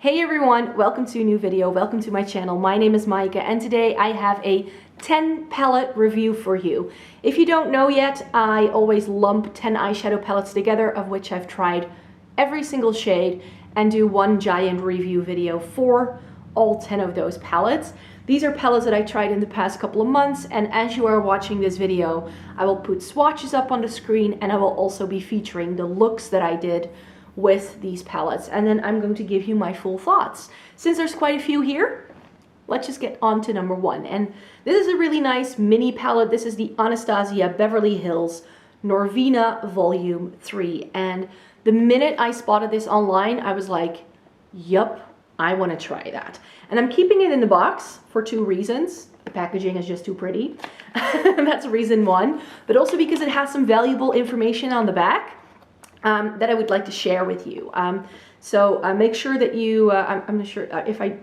Hey everyone, welcome to a new video, welcome to my channel. My name is Maaike and today I have a 10 palette review for you. If you don't know yet, I always lump 10 eyeshadow palettes together, of which I've tried every single shade, and do one giant review video for all 10 of those palettes. These are palettes that I tried in the past couple of months, and as you are watching this video, I will put swatches up on the screen and I will also be featuring the looks that I did with these palettes, and then I'm going to give you my full thoughts. Since there's quite a few here, let's just get on to number one. And this is a really nice mini palette. This is the Anastasia Beverly Hills Norvina Volume 3. And the minute I spotted this online, I was like, yup, I want to try that. And I'm keeping it in the box for two reasons. The packaging is just too pretty. That's reason one. But also because it has some valuable information on the back that I would like to share with you. So make sure that you, I'm not sure, if I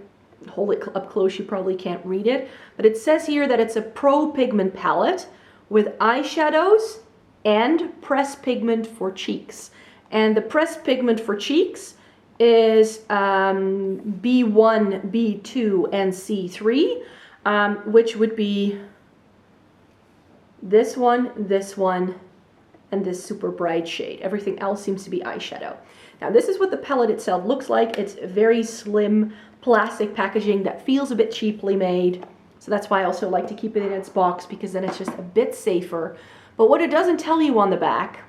hold it up close, you probably can't read it, but it says here that it's a pro pigment palette with eyeshadows and pressed pigment for cheeks. And the pressed pigment for cheeks is B1, B2, and C3, which would be this one, and this super bright shade. Everything else seems to be eyeshadow. Now this is what the palette itself looks like. It's very slim plastic packaging that feels a bit cheaply made. So that's why I also like to keep it in its box, because then it's just a bit safer. But what it doesn't tell you on the back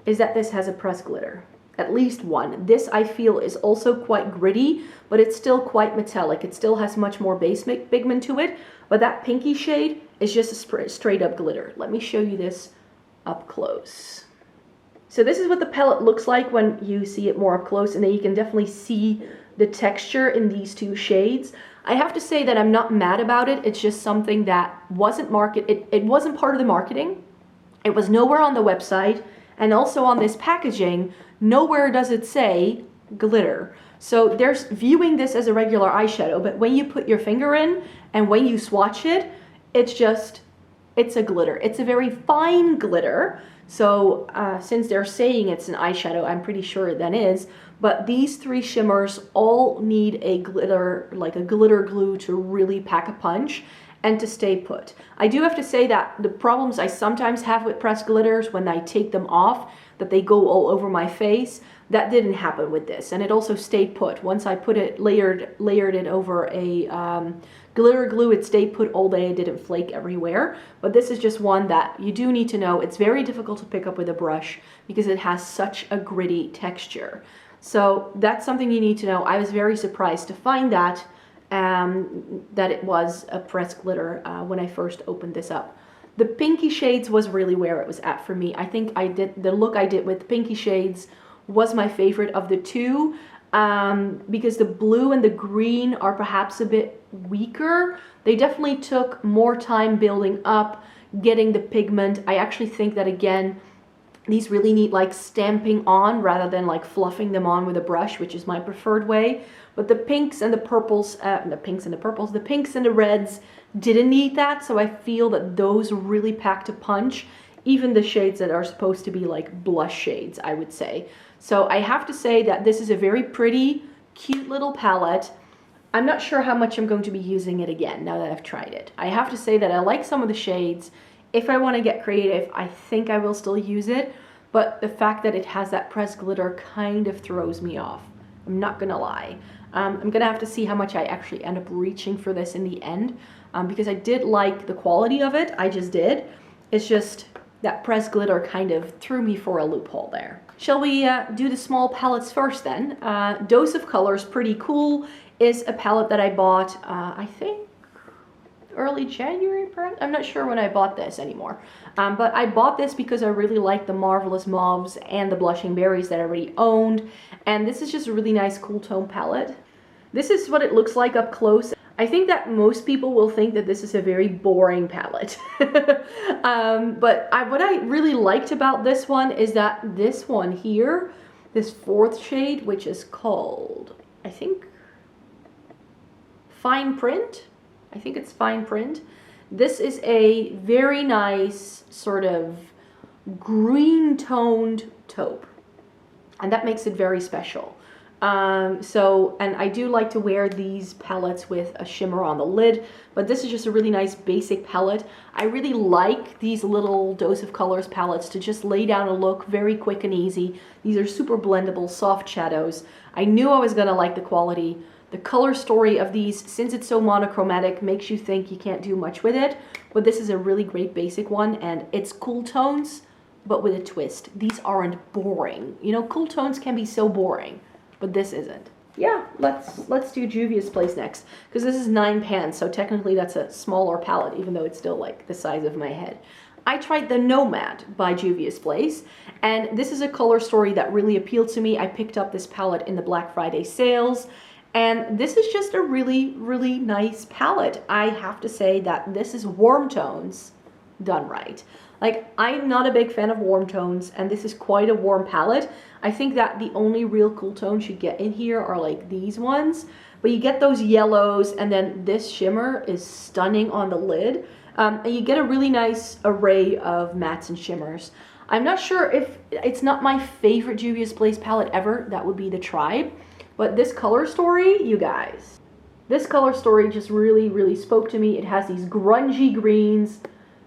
is that this has a pressed glitter. At least one. This I feel is also quite gritty, but it's still quite metallic. It still has much more base pigment to it, but that pinky shade is just a straight up glitter. Let me show you this up close. So this is what the palette looks like when you see it more up close, and then you can definitely see the texture in these two shades. I have to say that I'm not mad about it. It's just something that wasn't it wasn't part of the marketing. It was nowhere on the website, and also on this packaging, nowhere does it say glitter. So there's viewing this as a regular eyeshadow, but when you put your finger in and when you swatch it, it's a glitter. It's a very fine glitter. So since they're saying it's an eyeshadow, I'm pretty sure it then is. But these three shimmers all need a glitter, like a glitter glue, to really pack a punch and to stay put. I do have to say that the problems I sometimes have with pressed glitters, when I take them off, that they go all over my face, that didn't happen with this. And it also stayed put. Once I put it, layered it over a glitter glue, it stayed put all day. It didn't flake everywhere. But this is just one that you do need to know. It's very difficult to pick up with a brush because it has such a gritty texture. So that's something you need to know. I was very surprised to find that it was a pressed glitter when I first opened this up. The pinky shades was really where it was at for me. I think the look I did with pinky shades was my favorite of the two, because the blue and the green are perhaps a bit weaker. They definitely took more time building up, getting the pigment. I actually think that, again, these really need like stamping on rather than like fluffing them on with a brush, which is my preferred way. But the pinks and the purples, the pinks and the reds didn't need that. So I feel that those really packed a punch. Even the shades that are supposed to be like blush shades, I would say. So I have to say that this is a very pretty, cute little palette. I'm not sure how much I'm going to be using it again now that I've tried it. I have to say that I like some of the shades. If I want to get creative, I think I will still use it. But the fact that it has that pressed glitter kind of throws me off. I'm not going to lie. I'm going to have to see how much I actually end up reaching for this in the end. Because I did like the quality of it. I just did. It's just that pressed glitter kind of threw me for a loophole there. Shall we do the small palettes first then? Dose of Colors Pretty Cool is a palette that I bought, I think, early January, perhaps? I'm not sure when I bought this anymore. But I bought this because I really like the Marvelous Mauves and the Blushing Berries that I already owned. And this is just a really nice cool tone palette. This is what it looks like up close. I think that most people will think that this is a very boring palette. But what I really liked about this one is that this one here, this fourth shade, which is called, I think, Fine Print. I think it's Fine Print. This is a very nice sort of green toned taupe. And that makes it very special. And I do like to wear these palettes with a shimmer on the lid, but this is just a really nice basic palette. I really like these little Dose of Colors palettes to just lay down a look very quick and easy. These are super blendable, soft shadows. I knew I was gonna like the quality. The color story of these, since it's so monochromatic, makes you think you can't do much with it, but this is a really great basic one, and it's cool tones, but with a twist. These aren't boring. You know, cool tones can be so boring, but this isn't. Yeah, let's do Juvias Place next, because this is 9 pans, so technically that's a smaller palette, even though it's still like the size of my head. I tried the Nomad by Juvias Place, and this is a color story that really appealed to me. I picked up this palette in the Black Friday sales, and this is just a really, really nice palette. I have to say that this is warm tones done right. Like, I'm not a big fan of warm tones, and this is quite a warm palette. I think that the only real cool tones you get in here are like these ones, but you get those yellows, and then this shimmer is stunning on the lid. And you get a really nice array of mattes and shimmers. I'm not sure if it's not my favorite Juvias Place palette ever. That would be the Tribe. But this color story, you guys, this color story just really, really spoke to me. It has these grungy greens.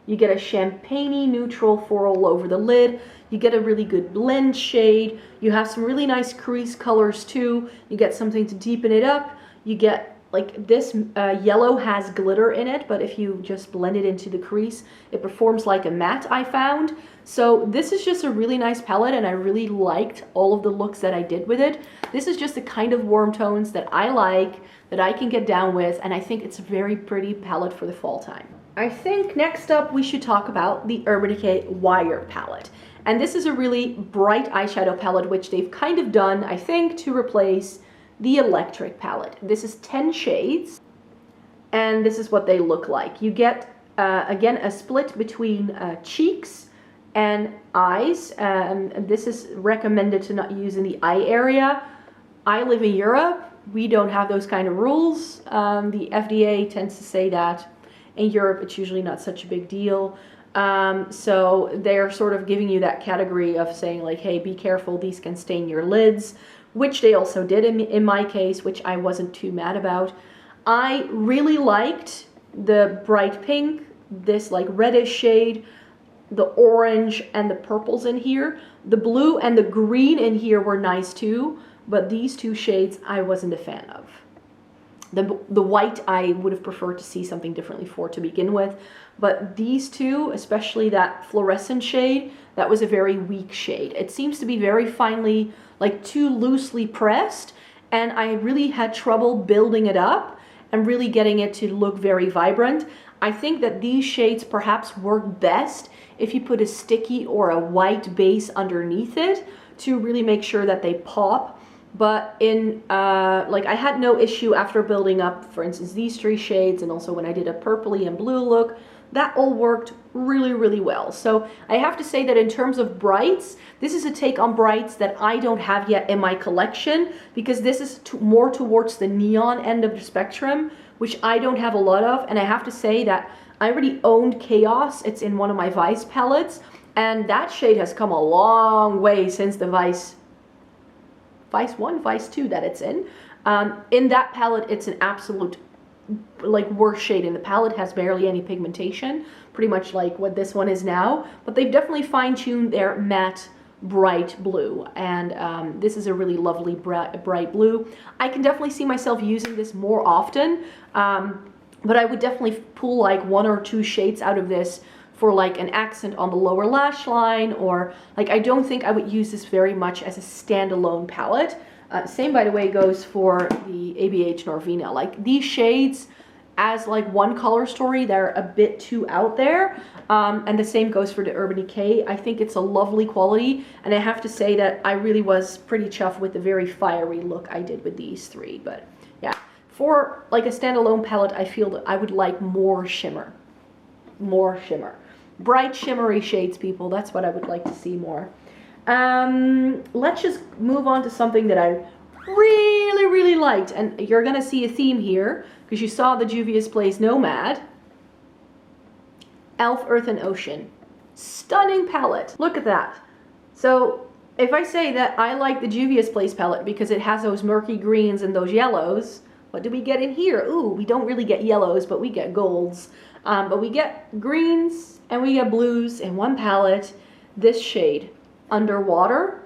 You get a champagne-y neutral all over the lid. You get a really good blend shade. You have some really nice crease colors too. You get something to deepen it up. You get like this yellow has glitter in it, but if you just blend it into the crease, it performs like a matte, I found. So this is just a really nice palette, and I really liked all of the looks that I did with it. This is just the kind of warm tones that I like, that I can get down with, and I think it's a very pretty palette for the fall time. I think next up we should talk about the Urban Decay Wired palette. And this is a really bright eyeshadow palette, which they've kind of done, I think, to replace the Electric palette. This is 10 shades, and this is what they look like. You get, again, a split between cheeks and eyes. This is recommended to not use in the eye area. I live in Europe. We don't have those kind of rules. The FDA tends to say that in Europe it's usually not such a big deal. So they're sort of giving you that category of saying like, hey, be careful, these can stain your lids, which they also did in my case, which I wasn't too mad about. I really liked the bright pink, this like reddish shade, the orange and the purples in here. The blue and the green in here were nice too, but these two shades I wasn't a fan of. The white I would have preferred to see something differently for to begin with, but these two, especially that fluorescent shade, that was a very weak shade. It seems to be very finely, like too loosely pressed, and I really had trouble building it up and really getting it to look very vibrant. I think that these shades perhaps work best if you put a sticky or a white base underneath it to really make sure that they pop. But in, like, I had no issue after building up, for instance, these 3 shades, and also when I did a purpley and blue look, that all worked really, really well. So I have to say that in terms of brights, this is a take on brights that I don't have yet in my collection, because this is more towards the neon end of the spectrum, which I don't have a lot of. And I have to say that I already owned Chaos. It's in one of my Vice palettes, and that shade has come a long way since the Vice 1, Vice 2 that it's in. In that palette, it's an absolute like worst shade in the palette, has barely any pigmentation, pretty much like what this one is now, but they've definitely fine-tuned their matte bright blue, and this is a really lovely bright blue. I can definitely see myself using this more often, but I would definitely pull like 1 or 2 shades out of this for like an accent on the lower lash line, or like I don't think I would use this very much as a standalone palette. Same, by the way, goes for the ABH Norvina. Like these shades as like one color story, they're a bit too out there, and the same goes for the Urban Decay. I think it's a lovely quality, and I have to say that I really was pretty chuffed with the very fiery look I did with these 3. But yeah, for like a standalone palette, I feel that I would like more shimmer. More shimmer. Bright shimmery shades, people. That's what I would like to see more. Let's just move on to something that I really, really liked. And you're going to see a theme here, because you saw the Juvias Place Nomad. Elf, Earth and Ocean. Stunning palette. Look at that. So if I say that I like the Juvias Place palette because it has those murky greens and those yellows, what do we get in here? Ooh, we don't really get yellows, but we get golds. But we get greens and we get blues in one palette. This shade, Underwater.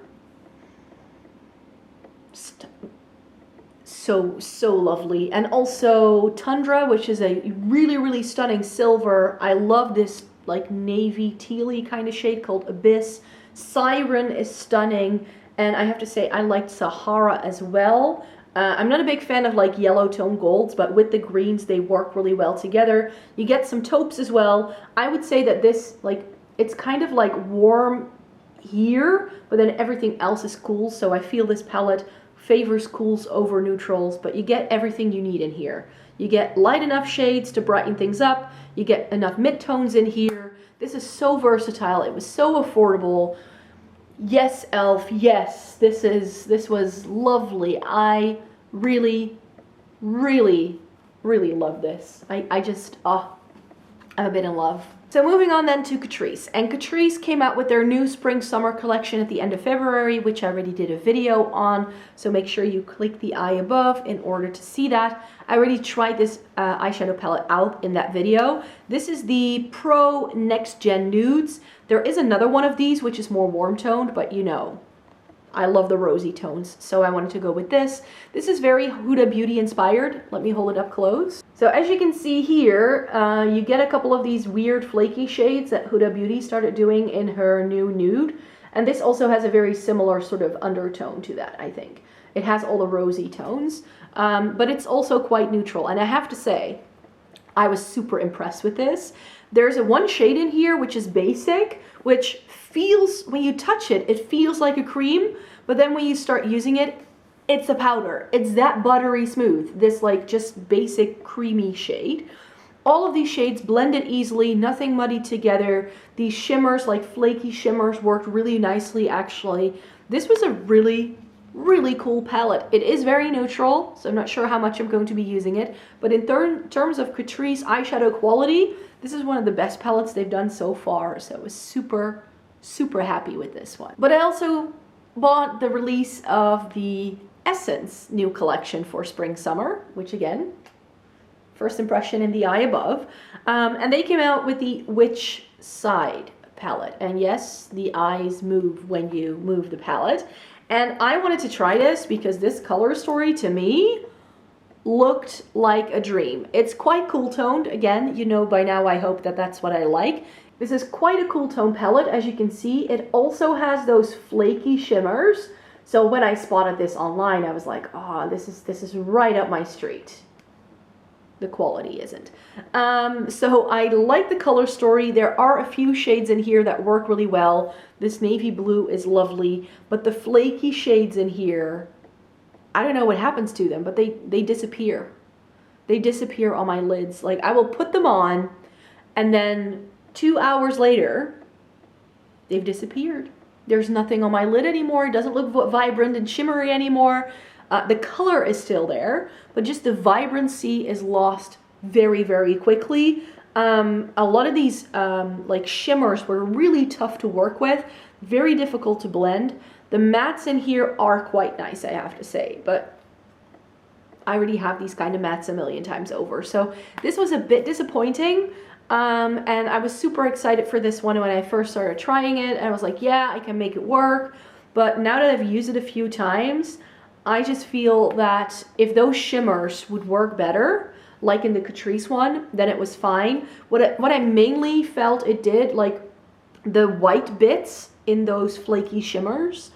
So lovely. And also Tundra, which is a really, really stunning silver. I love this like navy tealy kind of shade called Abyss. Siren is stunning, and I have to say I liked Sahara as well. I'm not a big fan of like yellow tone golds, but with the greens they work really well together. You get some taupes as well. I would say that this, like, it's kind of like warm here, but then everything else is cool, so I feel this palette favors cools over neutrals, but you get everything you need in here. You get light enough shades to brighten things up, you get enough mid-tones in here. This is so versatile, it was so affordable. Yes, e.l.f., yes, this was lovely. I really, really, really love this. I just, I'm a bit in love. So moving on then to Catrice, and Catrice came out with their new spring summer collection at the end of February, which I already did a video on, so make sure you click the eye above in order to see that. I already tried this eyeshadow palette out in that video. This is the Pro Next Gen Nudes. There is another one of these which is more warm toned, but you know, I love the rosy tones, so I wanted to go with this. This is very Huda Beauty inspired. Let me hold it up close. So as you can see here, you get a couple of these weird flaky shades that Huda Beauty started doing in her new nude. And this also has a very similar sort of undertone to that, I think. It has all the rosy tones, but it's also quite neutral. And I have to say, I was super impressed with this. There's a one shade in here which is basic, which feels, when you touch it, it feels like a cream, but then when you start using it, it's a powder. It's that buttery smooth, this like just basic creamy shade. All of these shades blended easily, nothing muddied together. These shimmers, like flaky shimmers, worked really nicely actually. This was a really, really cool palette. It is very neutral, so I'm not sure how much I'm going to be using it, but in terms of Catrice eyeshadow quality, this is one of the best palettes they've done so far, so I was super, super happy with this one. But I also bought the release of the Essence new collection for spring summer, which again, first impression in the eye above. And they came out with the Which Side palette. And yes, the eyes move when you move the palette. And I wanted to try this because this color story to me looked like a dream. It's quite cool toned. Again, you know by now I hope that that's what I like. This is quite a cool tone palette, as you can see. It also has those flaky shimmers. So when I spotted this online, I was like, oh, this is right up my street. The quality isn't. So I like the color story. There are a few shades in here that work really well. This navy blue is lovely, but the flaky shades in here, I don't know what happens to them, but they disappear. They disappear on my lids. Like, I will put them on, and then 2 hours later, they've disappeared. There's nothing on my lid anymore. It doesn't look vibrant and shimmery anymore. The color is still there, but just the vibrancy is lost very, very quickly. A lot of these like shimmers were really tough to work with, very difficult to blend. The mattes in here are quite nice, I have to say, but I already have these kind of mattes a million times over. So this was a bit disappointing. And I was super excited for this one when I first started trying it. And I was like, yeah, I can make it work. But now that I've used it a few times, I just feel that if those shimmers would work better, like in the Catrice one, then it was fine. What I mainly felt it did, like the white bits in those flaky shimmers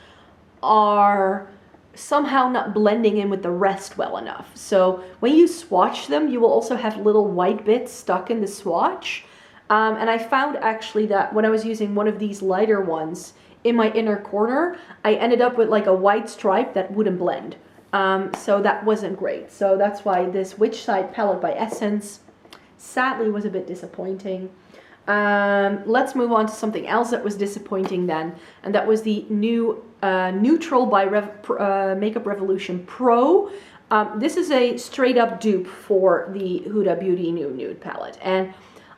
are somehow not blending in with the rest well enough. So when you swatch them, you will also have little white bits stuck in the swatch. And I found actually that when I was using one of these lighter ones in my inner corner, I ended up with like a white stripe that wouldn't blend. So that wasn't great. So that's why this Which Side palette by Essence sadly was a bit disappointing. Let's move on to something else that was disappointing then, and that was the new Neutral by Makeup Revolution Pro. This is a straight up dupe for the Huda Beauty new nude palette, and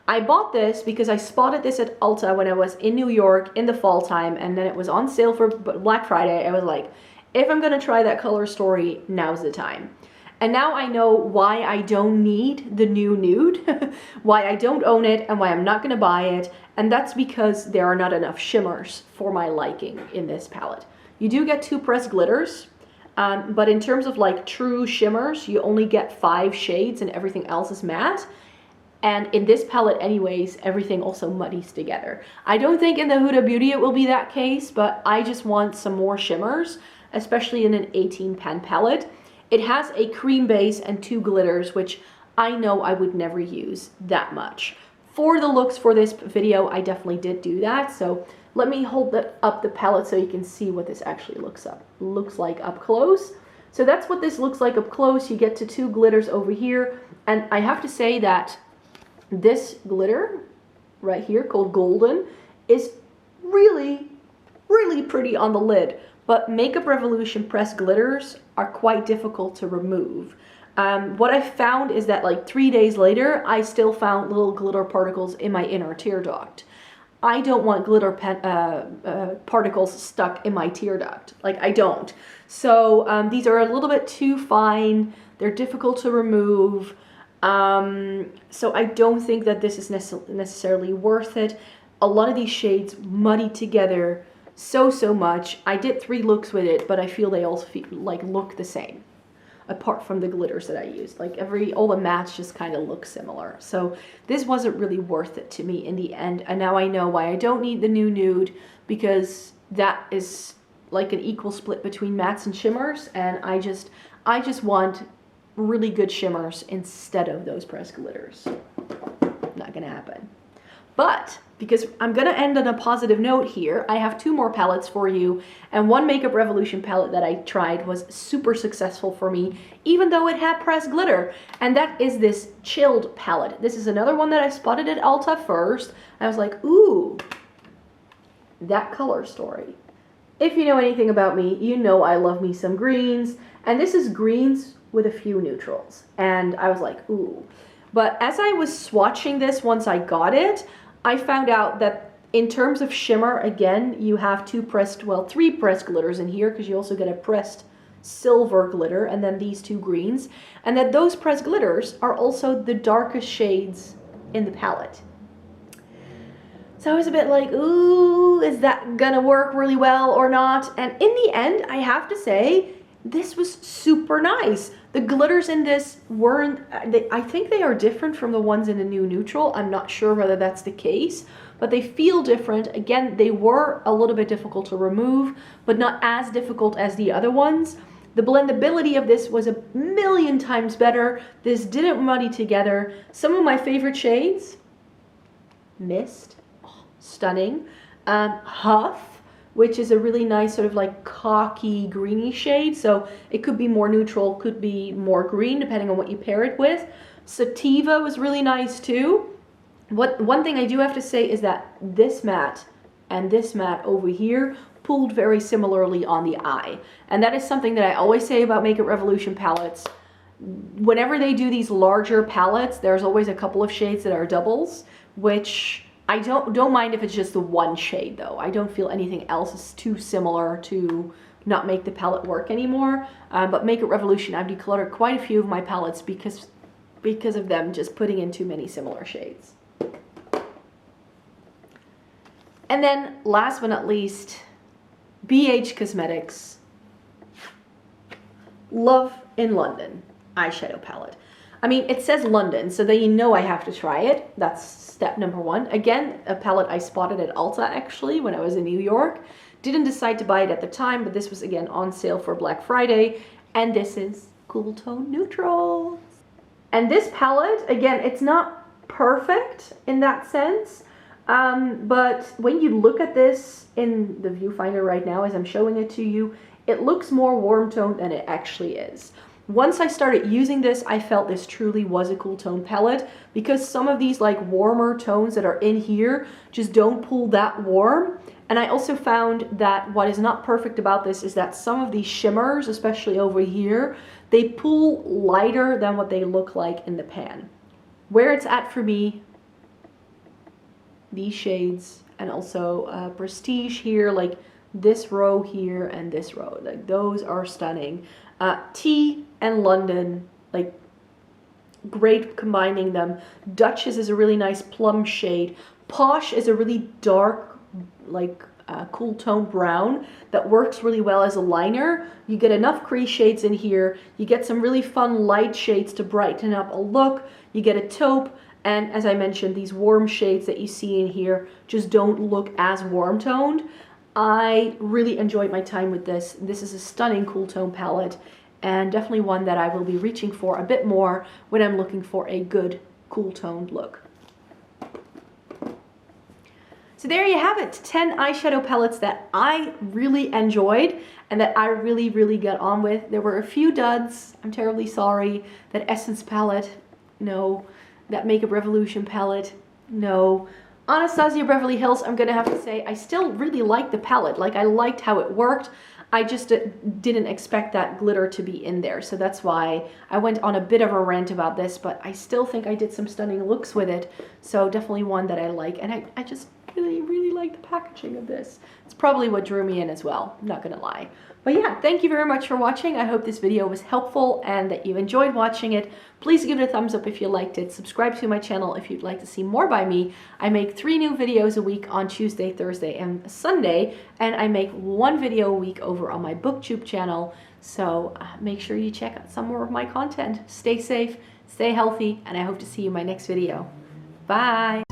I bought this because I spotted this at Ulta when I was in New York in the fall time, and then it was on sale for Black Friday. I was like, if I'm gonna try that color story, now's the time. And now I know why I don't need the new nude, why I don't own it, and why I'm not gonna buy it. And that's because there are not enough shimmers for my liking in this palette. You do get 2 pressed glitters, but in terms of like true shimmers, you only get 5 shades and everything else is matte. And in this palette anyways, everything also muddies together. I don't think in the Huda Beauty it will be that case, but I just want some more shimmers, especially in an 18 pan palette. It has a cream base and 2 glitters, which I know I would never use that much. For the looks for this video, I definitely did do that. So let me hold up the palette so you can see what this actually looks like up close. So that's what this looks like up close. You get to 2 glitters over here. And I have to say that this glitter right here called Golden is really, really pretty on the lid. But Makeup Revolution pressed glitters are quite difficult to remove. What I found is that like 3 days later, I still found little glitter particles in my inner tear duct. I don't want glitter particles stuck in my tear duct. Like, I don't. So these are a little bit too fine. They're difficult to remove. So I don't think that this is necessarily worth it. A lot of these shades muddy together so much. I did 3 looks with it, but I feel they all look the same, apart from the glitters that I used. Like all the mattes just kind of look similar. So this wasn't really worth it to me in the end. And now I know why I don't need the new nude, because that is like an equal split between mattes and shimmers. And I just want really good shimmers instead of those pressed glitters. Not gonna happen. But because I'm gonna end on a positive note here, I have 2 more palettes for you, and one Makeup Revolution palette that I tried was super successful for me, even though it had pressed glitter, and that is this Chilled palette. This is another one that I spotted at Ulta first. I was like, ooh, that color story. If you know anything about me, you know I love me some greens, and this is greens with a few neutrals, and I was like, ooh. But as I was swatching this once I got it, I found out that in terms of shimmer, again, you have 3 pressed glitters in here, because you also get a pressed silver glitter and then these 2 greens, and that those pressed glitters are also the darkest shades in the palette. So I was a bit like, ooh, is that gonna work really well or not? And in the end, I have to say, this was super nice. The glitters in this weren't, I think they are different from the ones in the New Neutral. I'm not sure whether that's the case, but they feel different. Again, they were a little bit difficult to remove, but not as difficult as the other ones. The blendability of this was a million times better. This didn't muddy together. Some of my favorite shades, Mist, oh, stunning. Huff, which is a really nice sort of like cocky greeny shade. So it could be more neutral, could be more green, depending on what you pair it with. Sativa was really nice too. One thing I do have to say is that this matte and this matte over here pulled very similarly on the eye. And that is something that I always say about Makeup Revolution palettes. Whenever they do these larger palettes, there's always a couple of shades that are doubles, which I don't mind if it's just the one shade though. I don't feel anything else is too similar to not make the palette work anymore. But Makeup Revolution, I've decluttered quite a few of my palettes because of them just putting in too many similar shades. And then last but not least, BH Cosmetics Love in London eyeshadow palette. I mean, it says London, so then you know I have to try it. That's step number 1. Again, a palette I spotted at Ulta actually when I was in New York. Didn't decide to buy it at the time, but this was again on sale for Black Friday. And this is Cool Tone Neutral. And this palette, again, it's not perfect in that sense. But when you look at this in the viewfinder right now as I'm showing it to you, it looks more warm toned than it actually is. Once I started using this, I felt this truly was a cool tone palette, because some of these like warmer tones that are in here just don't pull that warm. And I also found that what is not perfect about this is that some of these shimmers, especially over here, they pull lighter than what they look like in the pan. Where it's at for me, these shades, and also Prestige here, like this row here and this row. Like those are stunning. Tea and London, like great combining them. Duchess is a really nice plum shade. Posh is a really dark, like cool tone brown that works really well as a liner. You get enough crease shades in here. You get some really fun light shades to brighten up a look. You get a taupe, and as I mentioned, these warm shades that you see in here just don't look as warm toned. I really enjoyed my time with this. This is a stunning cool tone palette, and definitely one that I will be reaching for a bit more when I'm looking for a good cool toned look. So there you have it, 10 eyeshadow palettes that I really enjoyed and that I really got on with. There were a few duds, I'm terribly sorry. That Essence palette, no. That Makeup Revolution palette, no. Anastasia Beverly Hills, I'm gonna have to say, I still really liked the palette. Like, I liked how it worked. I just didn't expect that glitter to be in there. So that's why I went on a bit of a rant about this, but I still think I did some stunning looks with it. So definitely one that I like. And I just really like the packaging of this. It's probably what drew me in as well, I'm not gonna lie. But yeah, thank you very much for watching. I hope this video was helpful and that you enjoyed watching it. Please give it a thumbs up if you liked it. Subscribe to my channel if you'd like to see more by me. I make 3 new videos a week on Tuesday, Thursday, and Sunday, and I make 1 video a week over on my BookTube channel. So make sure you check out some more of my content. Stay safe, stay healthy, and I hope to see you in my next video. Bye!